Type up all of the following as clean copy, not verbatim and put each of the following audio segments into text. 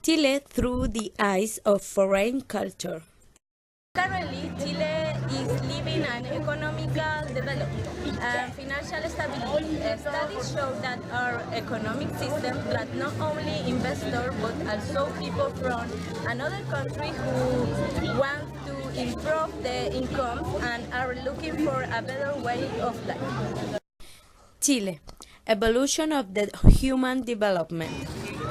Chile through the eyes of foreign culture. Currently, Chile is living an economical development and financial stability. Studies show that our economic system attracts not only investors but also people from another country who want to improve their income and are looking for a better way of life. Chile. Evolution of the human development.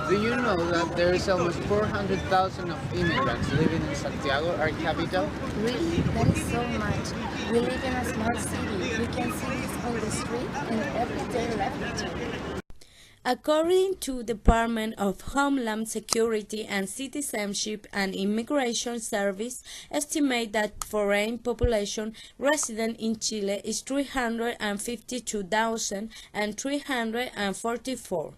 Do you know that there is almost 400,000 of immigrants living in Santiago, our capital? Really, that is so much. We live in a small city. We can see this on the street and everyday life. According to Department of Homeland Security and Citizenship and Immigration Service, estimate that foreign population resident in Chile is 352,344.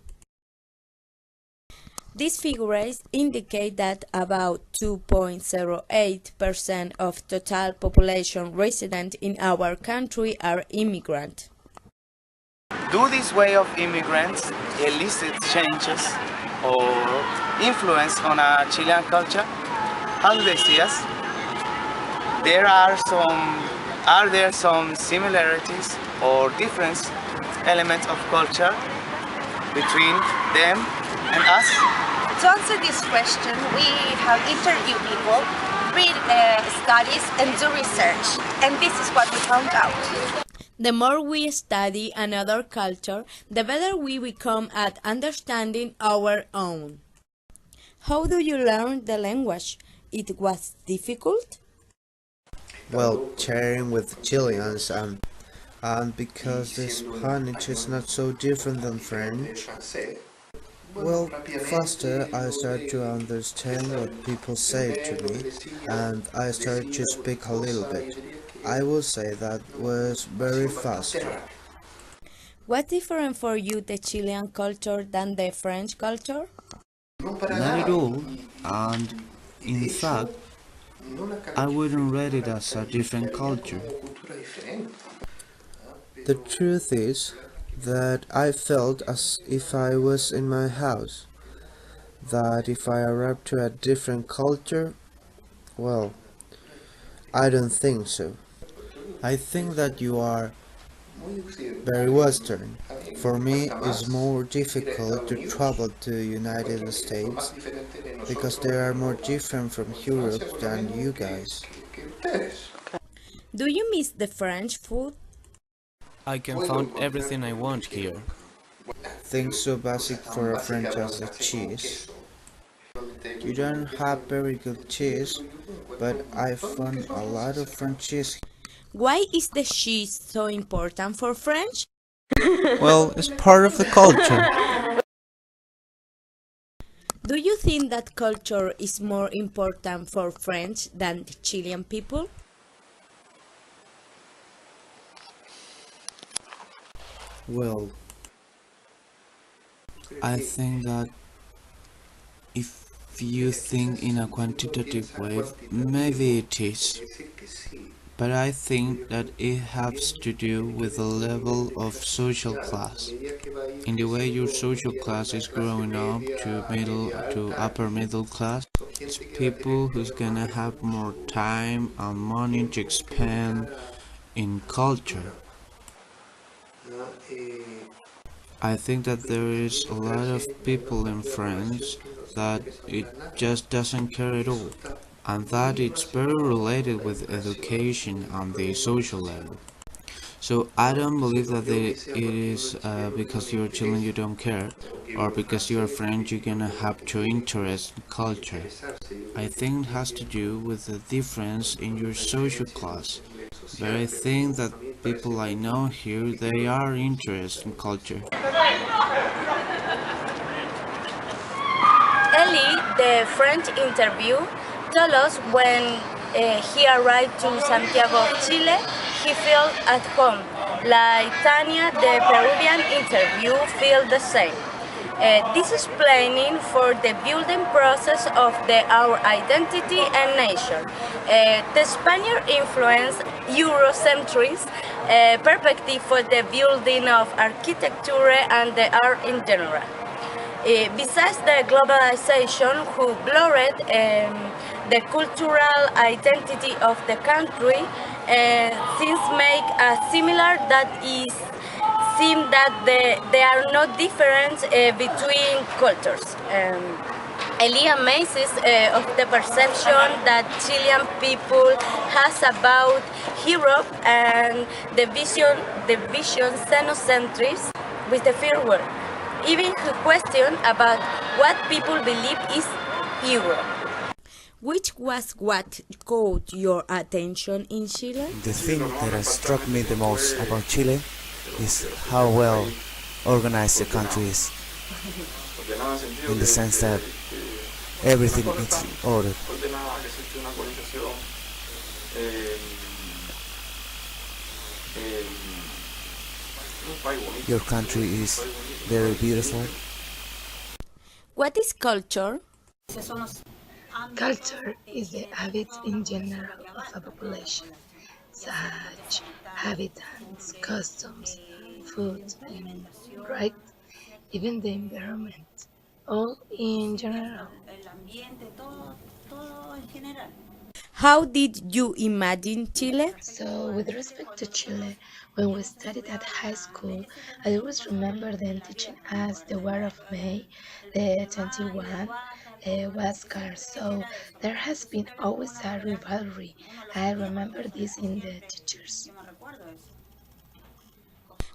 These figures indicate that about 2.08% of total population resident in our country are immigrant. Do this way of immigrants elicit changes or influence on our Chilean culture? How do they see us? Are there some similarities or different elements of culture between them and us? To answer this question, we have interviewed people, read studies, and do research, and this is what we found out. The more we study another culture, the better we become at understanding our own. How do you learn the language? It was difficult? Well, sharing with Chileans and because the Spanish is not so different than French. Well, faster I start to understand what people say to me and I start to speak a little bit. I would say that was very fast. What's different for you the Chilean culture than the French culture? Not at all, and in fact, I wouldn't rate it as a different culture. The truth is that I felt as if I was in my house, that if I arrived to a different culture, well, I don't think so. I think that you are very Western. For me, it's more difficult to travel to the United States because they are more different from Europe than you guys. Do you miss the French food? I can find everything I want here. Things so basic for a French as the cheese. You don't have very good cheese, but I found a lot of French cheese. Why is the cheese so important for French? Well, it's part of the culture. Do you think that culture is more important for French than the Chilean people? Well, I think that if you think in a quantitative way, maybe it is. But I think that it has to do with the level of social class. In the way your social class is growing up to upper middle class, it's people who's gonna have more time and money to spend in culture. I think that there is a lot of people in France that it just doesn't care at all, and that it's very related with education on the social level. So I don't believe that it is because you're Chilean you don't care, or because you're French you're gonna have to interest in culture. I think it has to do with the difference in your social class. But I think that people I know here, they are interested in culture. Eli, the French interview, told us when he arrived to Santiago of Chile, he felt at home. Like Tania, the Peruvian interview, feel the same. This is planning for the building process of our identity and nation. The Spaniard influence Eurocentric perspective for the building of architecture and the art in general. Besides the globalization, who blurred the cultural identity of the country, things make a similar that is seem that there are no difference between cultures. Elia amazes of the perception that Chilean people has about Europe and the vision xenocentrist with the fear word. Even her question about what people believe is Europe. Which was what caught your attention in Chile? The thing that has struck me the most about Chile is how well organized the country is, in the sense that everything is ordered. Your country is very beautiful. What is culture? Culture is the habits in general of a population, such habitants, customs, food, and right, even the environment, all in general. How did you imagine Chile? So, with respect to Chile, when we studied at high school, I always remember them teaching us the War of May, the 21, was scarce. So, there has been always a rivalry. I remember this in the teachers.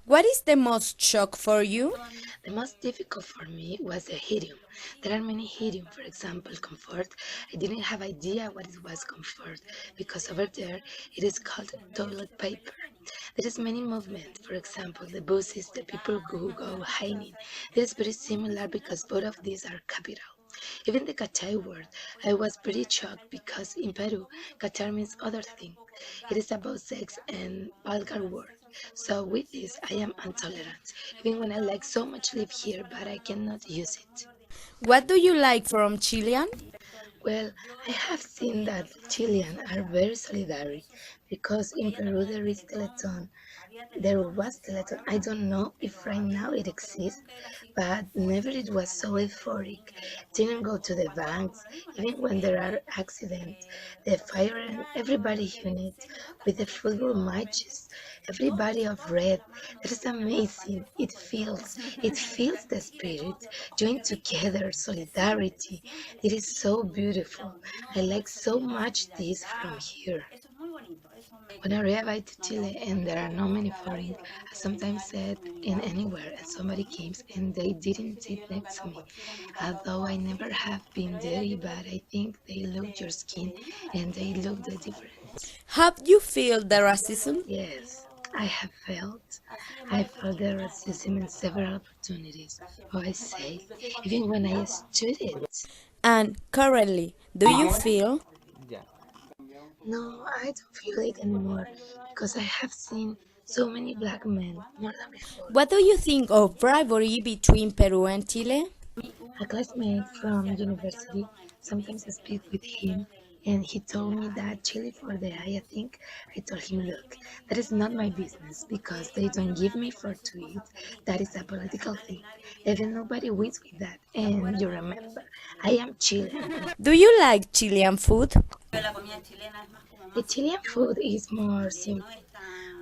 What is the most shock for you? The most difficult for me was the idiom. There are many idioms, for example, comfort. I didn't have idea what it was comfort because over there it is called toilet paper. There is many movement, for example, the buses, the people who go hiking. It is very similar because both of these are capital. Even the Cachay word, I was pretty shocked because in Peru, Cachar means other thing. It is about sex and vulgar word. So with this, I am intolerant, even when I like so much live here, but I cannot use it. What do you like from Chilean? Well, I have seen that Chileans are very solidary because in Peru there is Teleton. There was Teleton. I don't know if right now it exists, but never it was so euphoric. Didn't go to the banks, even when there are accidents. The fire and everybody unit with the football matches, everybody of red. That is amazing. It feels the spirit, joined together, solidarity. It is so beautiful. I like so much this from here. When I arrived to Chile and there are no many foreign, I sometimes said in anywhere and somebody came and they didn't sit next to me. Although I never have been dirty, but I think they look your skin and they look the difference. Have you feel the racism? Yes, I have felt. I felt the racism in several opportunities. Oh, I say, even when I studied. And currently, do you feel? No, I don't feel it anymore because I have seen so many black men more than before. What do you think of rivalry between Peru and Chile? A classmate from university, sometimes I speak with him and he told me that Chile for the eye, I think. I told him, look, that is not my business because they don't give me for to eat. That is a political thing. Even nobody wins with that. And you remember, I am Chilean. Do you like Chilean food? The Chilean food is more simple.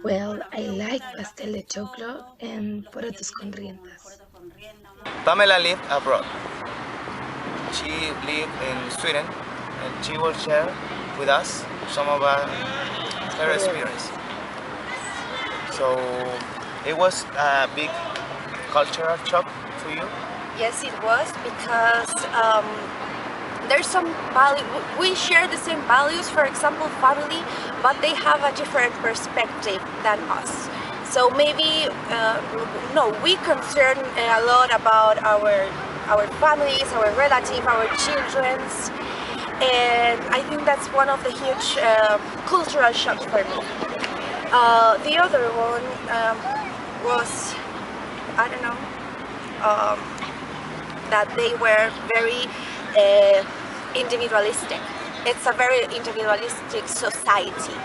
Well, I like pastel de choclo and porotos con riendas. Pamela lived abroad. She lived in Sweden and she will share with us some of her experience. So it was a big cultural shock for you? Yes, it was because there's some value. We share the same values, for example, family, but they have a different perspective than us. So maybe no, we concern a lot about our families, our relatives, our children's, and I think that's one of the huge cultural shocks for me. The other one was, I don't know, that they were very individualistic. It's a very individualistic society.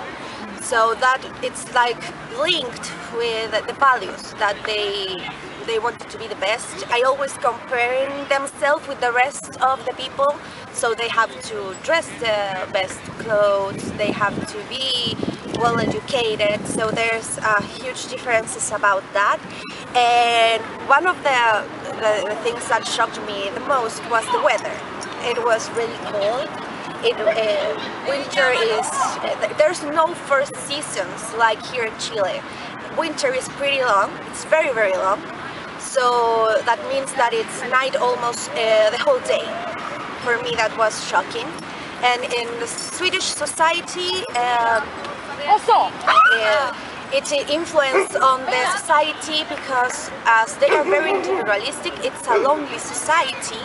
So that it's like linked with the values that they they wanted to be the best. I always comparing themselves with the rest of the people, so they have to dress the best clothes, they have to be well educated, so there's huge differences about that. And one of the things that shocked me the most was the weather. It was really cold. Winter is, there's no first seasons like here in Chile. Winter is pretty long, it's very, very long. So that means that it's night almost the whole day. For me, that was shocking. And in the Swedish society, it's an influence on the society because as they are very individualistic, it's a lonely society.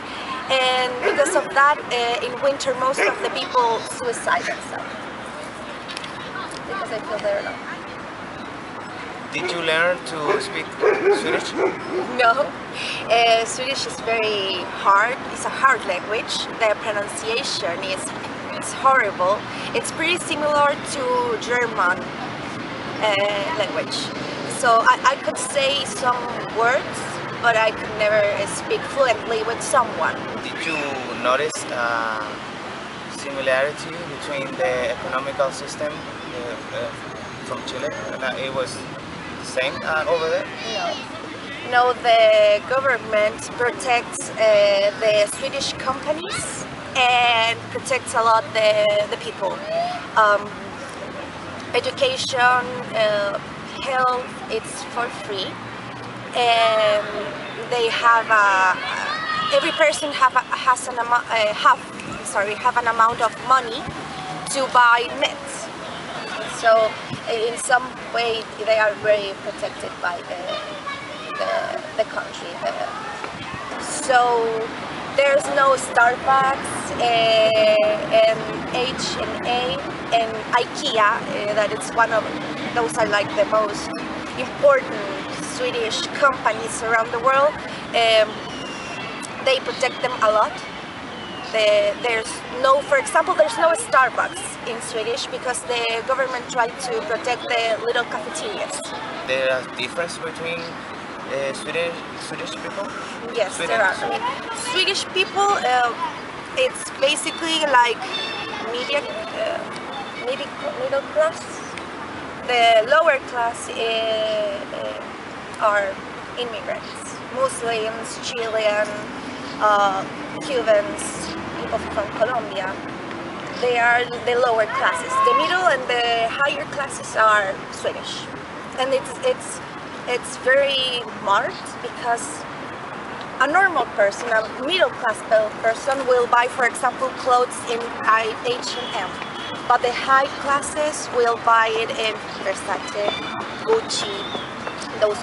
And because of that, in winter, most of the people suicide themselves because they feel they're alone. Did you learn to speak Swedish? No, Swedish is very hard. It's a hard language. The pronunciation is horrible. It's pretty similar to German language. So I could say some words, but I could never speak fluently with someone. Did you notice similarity between the economical system from Chile? It was the same over there? No, the government protects the Swedish companies and protects a lot the people. Education, health, it's for free. And they have every person have an amount of money to buy nets. So in some way they are very protected by the country. So there's no Starbucks and H&M and IKEA. That is one of those are like the most important Swedish companies around the world. They protect them a lot. For example, there's no Starbucks in Swedish because the government tried to protect the little cafeterias. There is difference between Swedish people? Yes, there are. Swedish people, it's basically like middle class. The lower class are immigrants, Muslims, Chilean, Cubans, people from Colombia. They are the lower classes. The middle and the higher classes are Swedish, and it's very marked because a normal person, a middle class person, will buy, for example, clothes in H&M, but the high classes will buy it in Versace, Gucci, those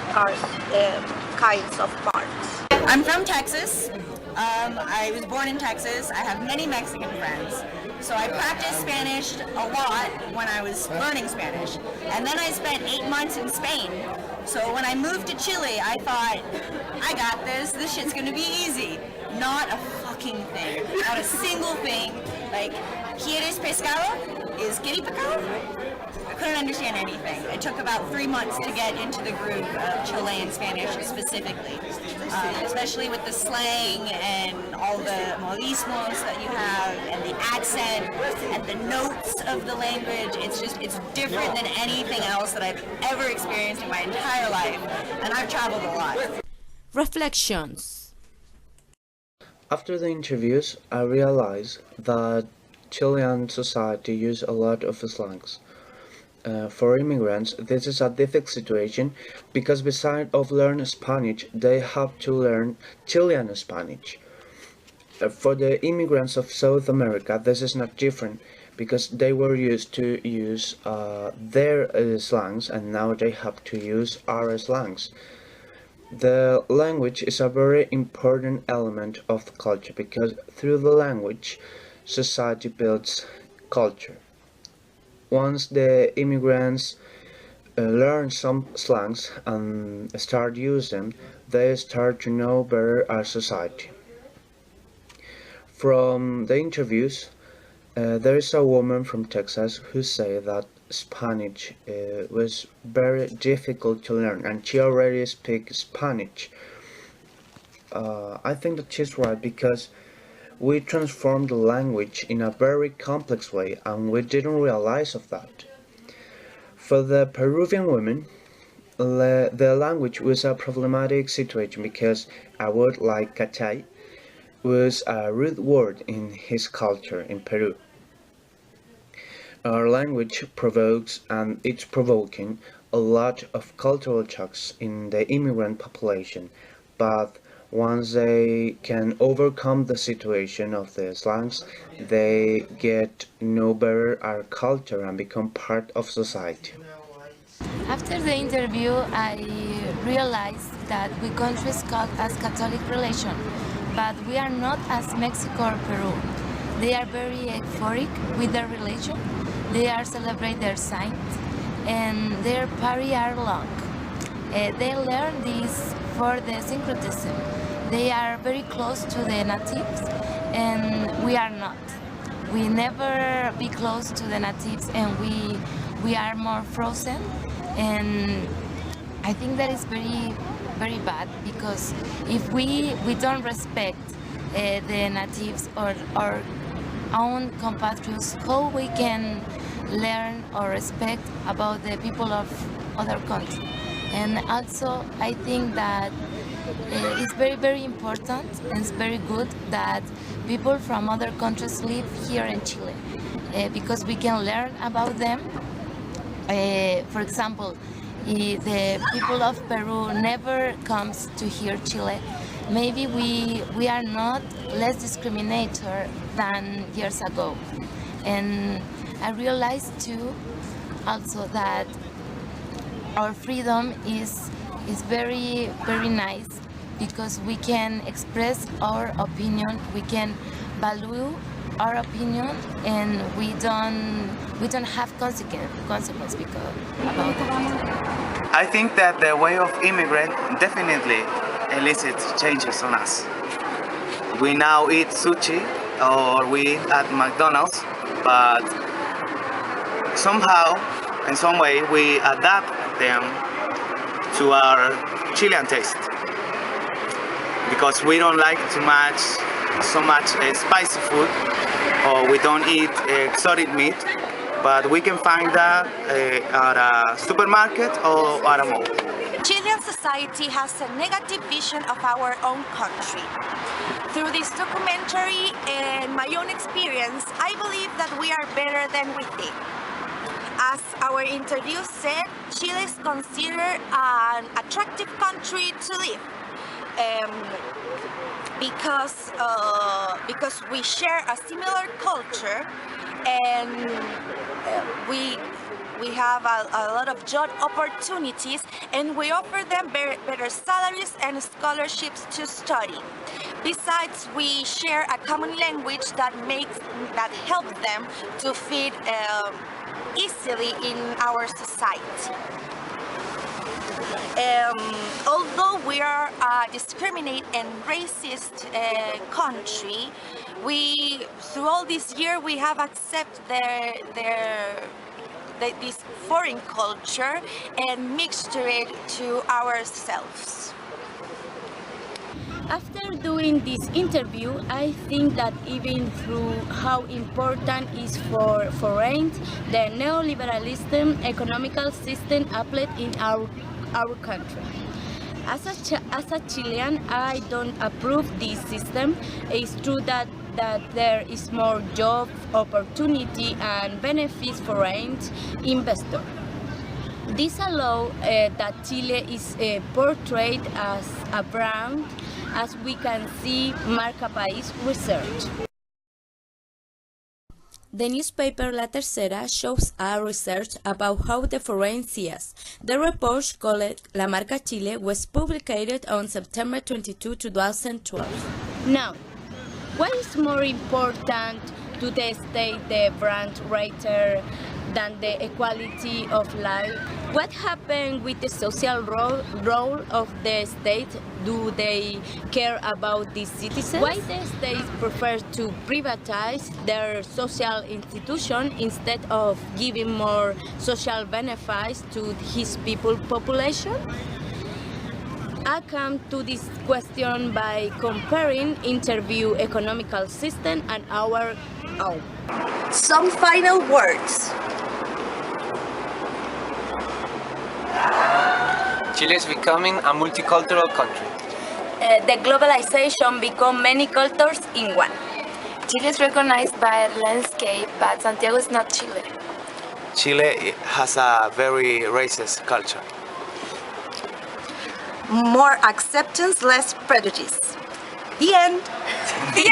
kinds of marks. I'm from Texas. I was born in Texas. I have many Mexican friends. So I practiced Spanish a lot when I was learning Spanish. And then I spent 8 months in Spain. So when I moved to Chile, I thought, I got this. This shit's gonna be easy. Not a fucking thing. Not a single thing. Like, ¿quieres pescado? Is kitty pescado? I couldn't understand anything. It took about 3 months to get into the groove of Chilean Spanish specifically, especially with the slang and all the modismos that you have and the accent and the notes of the language. It's different than anything else that I've ever experienced in my entire life, and I've traveled a lot. Reflections. After the interviews, I realized that Chilean society use a lot of slangs. For immigrants, this is a difficult situation because besides of learning Spanish, they have to learn Chilean Spanish. For the immigrants of South America, this is not different because they were used to use their slangs and now they have to use our slangs. The language is a very important element of the culture because through the language, society builds culture. Once the immigrants learn some slangs and start using them, they start to know better our society. From the interviews, there is a woman from Texas who said that Spanish was very difficult to learn, and she already speaks Spanish. I think that she's right because we transformed the language in a very complex way, and we didn't realize of that. For the Peruvian women, the language was a problematic situation because a word like cachay was a rude word in his culture in Peru. Our language provokes, and it's provoking, a lot of cultural shocks in the immigrant population, but once they can overcome the situation of the slangs, they get know better our culture and become part of society. After the interview, I realized that we countries called as Catholic relation, but we are not as Mexico or Peru. They are very euphoric with their religion. They are celebrate their saints, and their party are long. They learn this for the syncretism. They are very close to the natives, and we are not. We never be close to the natives, and we are more frozen. And I think that is very, very bad, because if we don't respect the natives or our own compatriots, how we can learn or respect about the people of other countries? And also, I think that it's very, very important, and it's very good that people from other countries live here in Chile, because we can learn about them. For example, the people of Peru never comes to here, Chile. Maybe we are not less discriminator than years ago. And I realized too also that our freedom is very, very nice, because we can express our opinion, we can value our opinion, and we don't have consequence because about that. I think that the way of immigrant definitely elicits changes on us. We now eat sushi or we eat at McDonald's, but somehow, in some way, we adapt them to our Chilean taste, because we don't like so much spicy food, or we don't eat exotic meat, but we can find that at a supermarket or at a mall. Chilean society has a negative vision of our own country. Through this documentary and my own experience, I believe that we are better than we think. As our interview said, Chile is considered an attractive country to live. Because we share a similar culture, and we have a lot of job opportunities, and we offer them better salaries and scholarships to study. Besides, we share a common language that helps them to fit easily in our society. Although we are a discriminate and racist country, through all this year we have accepted this foreign culture and mixed it to ourselves. After doing this interview, I think that even through how important is for foreigners the neoliberalism economical system applied in our country. As a Chilean, I don't approve this system. It's true that there is more job opportunity and benefits for foreign investors. This allows that Chile is portrayed as a brand, as we can see Marca País research. The newspaper La Tercera shows a research about how the foreign see us. The report called La Marca Chile was published on September 22, 2012. Now, what is more important to the state the brand rather than the equality of life? What happened with the social role of the state? Do they care about the citizens? Why the state prefers to privatize their social institution instead of giving more social benefits to his people population? I come to this question by comparing interview economical system and our own. Some final words. Chile is becoming a multicultural country. The globalization become many cultures in one. Chile is recognized by landscape, but Santiago is not Chile. Chile has a very racist culture. More acceptance, less prejudice. The end. Yeah!